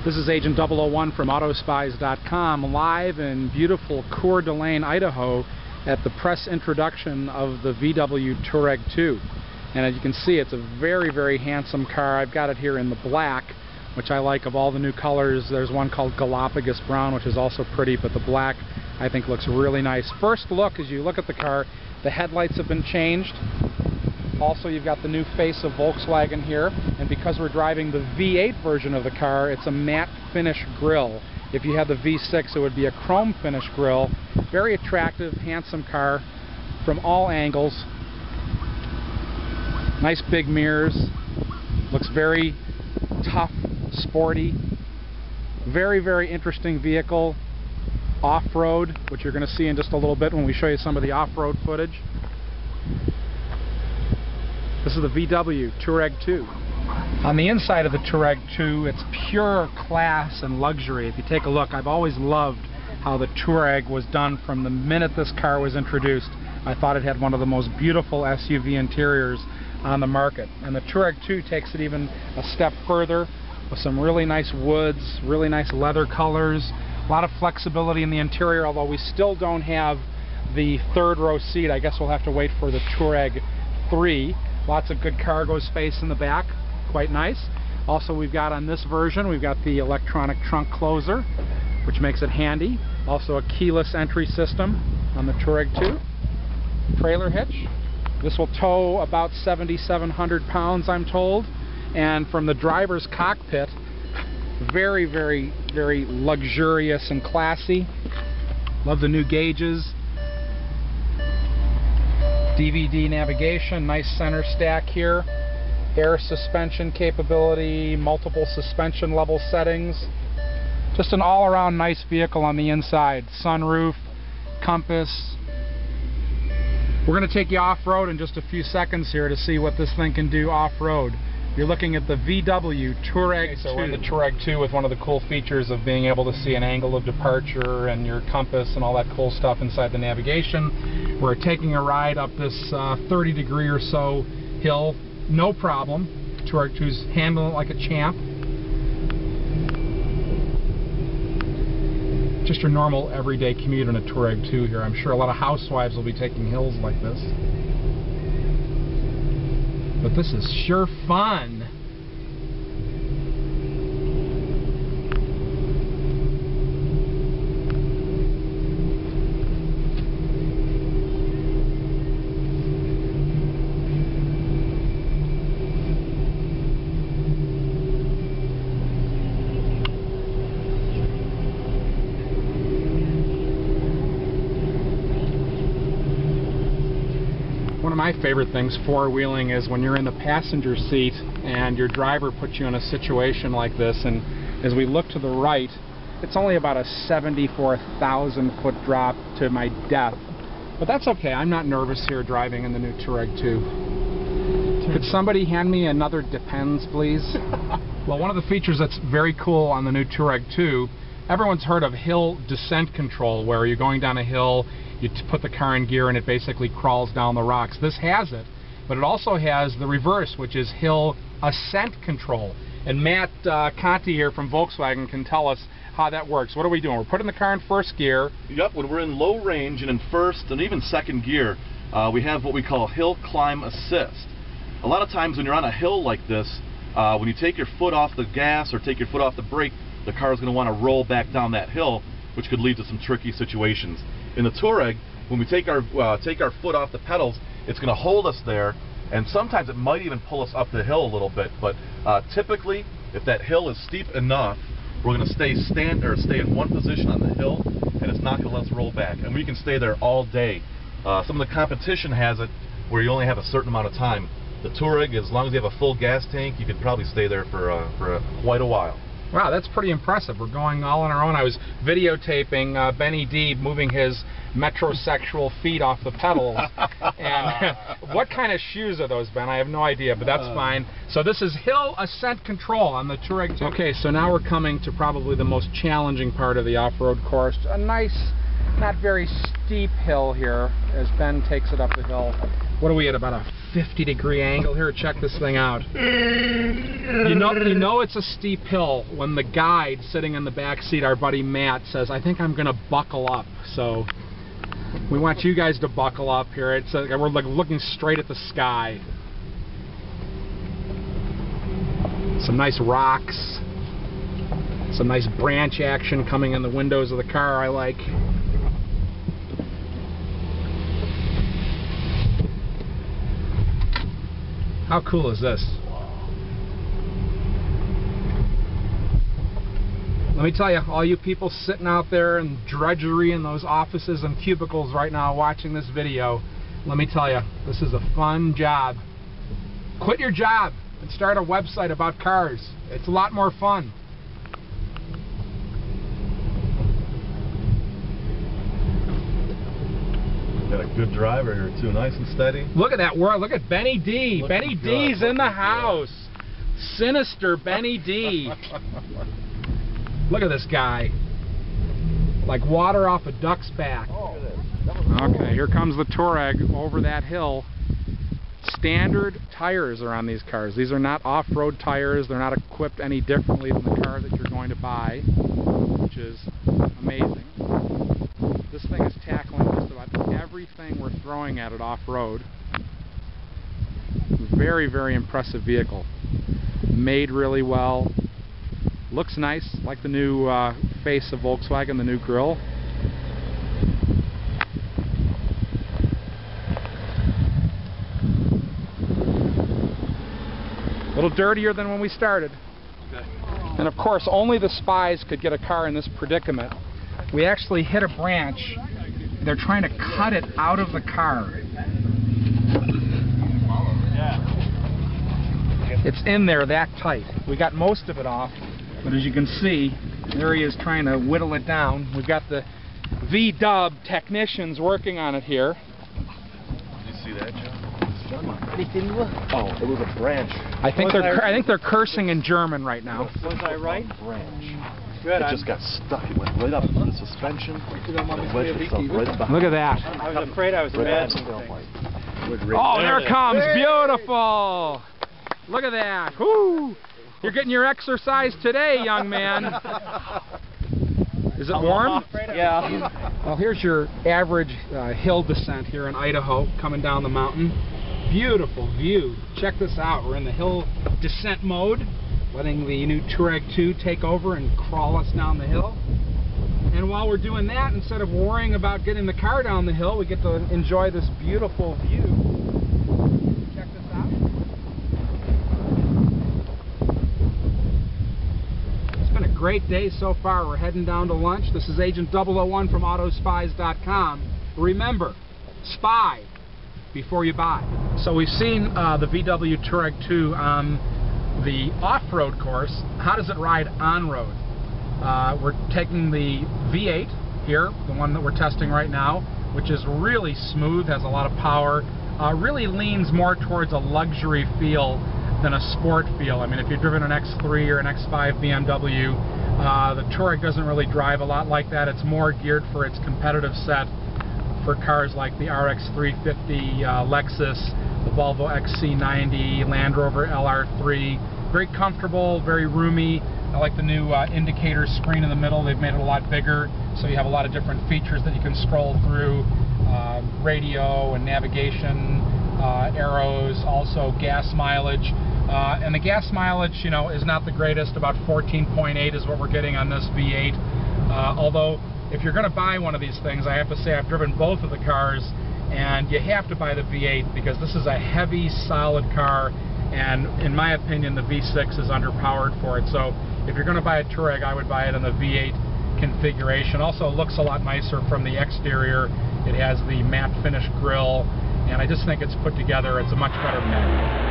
This is Agent 001 from AutoSpies.com, live in beautiful Coeur D'Elene, Idaho, at the press introduction of the VW Touareg 2. And as you can see, it's a very, very handsome car. I've got it here in the black, which I like. Of all the new colors, there's one called Galapagos Brown, which is also pretty, but the black I think looks really nice. First look, as you look at the car, the headlights have been changed. Also, you've got the new face of Volkswagen here, and because we're driving the V8 version of the car, it's a matte finish grille. If you had the V6, it would be a chrome finish grille. Very attractive, handsome car from all angles. Nice big mirrors. Looks very tough, sporty. Very, very interesting vehicle. Off-road, which you're going to see in just a little bit when we show you some of the off-road footage. This is the VW Touareg 2. On the inside of the Touareg 2, it's pure class and luxury. If you take a look, I've always loved how the Touareg was done from the minute this car was introduced. I thought it had one of the most beautiful SUV interiors on the market. And the Touareg 2 takes it even a step further with some really nice woods, really nice leather colors, a lot of flexibility in the interior, although we still don't have the third row seat. I guess we'll have to wait for the Touareg 3. Lots of good cargo space in the back, quite nice. Also, we've got on this version, we've got the electronic trunk closer, which makes it handy. Also a keyless entry system on the Touareg 2. Trailer hitch. This will tow about 7,700 pounds, I'm told. And from the driver's cockpit, very, very, very luxurious and classy. Love the new gauges. DVD navigation, nice center stack here, air suspension capability, multiple suspension level settings. Just an all-around nice vehicle on the inside. Sunroof, compass. We're going to take you off-road in just a few seconds here to see what this thing can do off-road. You're looking at the VW Touareg 2. So we're in the Touareg 2 with one of the cool features of being able to see an angle of departure and your compass and all that cool stuff inside the navigation. We're taking a ride up this 30-degree or so hill, no problem. Touareg 2's handling it like a champ. Just your normal everyday commute in a Touareg 2 here. I'm sure a lot of housewives will be taking hills like this. But this is sure fun. One of my favorite things four-wheeling is when you're in the passenger seat and your driver puts you in a situation like this, and as we look to the right, it's only about a 74,000 foot drop to my death. But that's okay, I'm not nervous here driving in the new Touareg 2. Could somebody hand me another Depends, please? Well, one of the features that's very cool on the new Touareg 2, everyone's heard of hill descent control, where you're going down a hill, you put the car in gear and it basically crawls down the rocks. This has it, but it also has the reverse, which is hill ascent control. And Matt Conti here from Volkswagen can tell us how that works. What are we doing? We're putting the car in first gear. Yep, when we're in low range and in first and even second gear, we have what we call hill climb assist. A lot of times when you're on a hill like this, when you take your foot off the gas or take your foot off the brake, the car is going to want to roll back down that hill, which could lead to some tricky situations. In the Touareg, when we take our foot off the pedals, it's going to hold us there, and sometimes it might even pull us up the hill a little bit. But typically, if that hill is steep enough, we're going to stay in one position on the hill, and it's not going to let us roll back. And we can stay there all day. Some of the competition has it where you only have a certain amount of time. The Touareg, as long as you have a full gas tank, you could probably stay there for quite a while. Wow, that's pretty impressive. We're going all on our own. I was videotaping Benny D moving his metrosexual feet off the pedals. And what kind of shoes are those, Ben? I have no idea, but that's fine. So this is hill ascent control on the Touareg 2. Okay, so now we're coming to probably the most challenging part of the off-road course. A nice, not very steep hill here as Ben takes it up the hill. What are we at, about a 50-degree angle here? Check this thing out. You know it's a steep hill when the guide sitting in the back seat, our buddy Matt, says, I think I'm going to buckle up. So we want you guys to buckle up here. It's we're like looking straight at the sky. Some nice rocks. Some nice branch action coming in the windows of the car I like. How cool is this? Let me tell you, all you people sitting out there in drudgery in those offices and cubicles right now watching this video, let me tell you, this is a fun job. Quit your job and start a website about cars. It's a lot more fun. Got a good driver here too, nice and steady. Look at that world. Look at Benny D. Benny D's in the house. Sinister Benny D. Look at this guy. Like water off a duck's back. Okay, here comes the Touareg over that hill. Standard tires are on these cars. These are not off-road tires. They're not equipped any differently than the car that you're going to buy, which is amazing. This thing is tackling just about everything we're throwing at it off-road. Very, very impressive vehicle. Made really well. Looks nice, like the new face of Volkswagen, the new grille. A little dirtier than when we started. Okay. And of course, only the spies could get a car in this predicament. We actually hit a branch. They're trying to cut it out of the car. It's in there that tight. We got most of it off, but as you can see, there he is trying to whittle it down. We've got the VW technicians working on it here. Did you see that, John? Oh, it was a branch. I think they're cursing in German right now. Was I right? Branch. Good. It just got stuck. It went right up in the suspension. It wedged itself right behind. Look at that. I was afraid I was imagining things. Oh, there it comes. Beautiful. Look at that. Whoo! You're getting your exercise today, young man. Is it warm? Yeah. Well, here's your average hill descent here in Idaho, coming down the mountain. Beautiful view. Check this out. We're in the hill descent mode, letting the new Touareg 2 take over and crawl us down the hill. And while we're doing that, instead of worrying about getting the car down the hill, we get to enjoy this beautiful view. Check this out. It's been a great day so far. We're heading down to lunch. This is Agent 001 from AutoSpies.com. Remember, spy before you buy. So we've seen the VW Touareg 2 on the off-road course. How does it ride on-road? We're taking the V8 here, the one that we're testing right now, which is really smooth, has a lot of power, really leans more towards a luxury feel than a sport feel. I mean, if you've driven an X3 or an X5 BMW, the Touareg doesn't really drive a lot like that. It's more geared for its competitive set for cars like the RX 350 Lexus, the Volvo XC90, Land Rover LR3. Very comfortable, very roomy. I like the new indicator screen in the middle. They've made it a lot bigger, so you have a lot of different features that you can scroll through. Radio and navigation, arrows, also gas mileage. And the gas mileage, you know, is not the greatest. About 14.8 is what we're getting on this V8. Although, if you're going to buy one of these things, I have to say I've driven both of the cars, and you have to buy the V8 because this is a heavy, solid car, and in my opinion, the V6 is underpowered for it. So if you're going to buy a Touareg, I would buy it in the V8 configuration. Also, it looks a lot nicer from the exterior. It has the matte finish grille, and I just think it's put together. It's a much better package.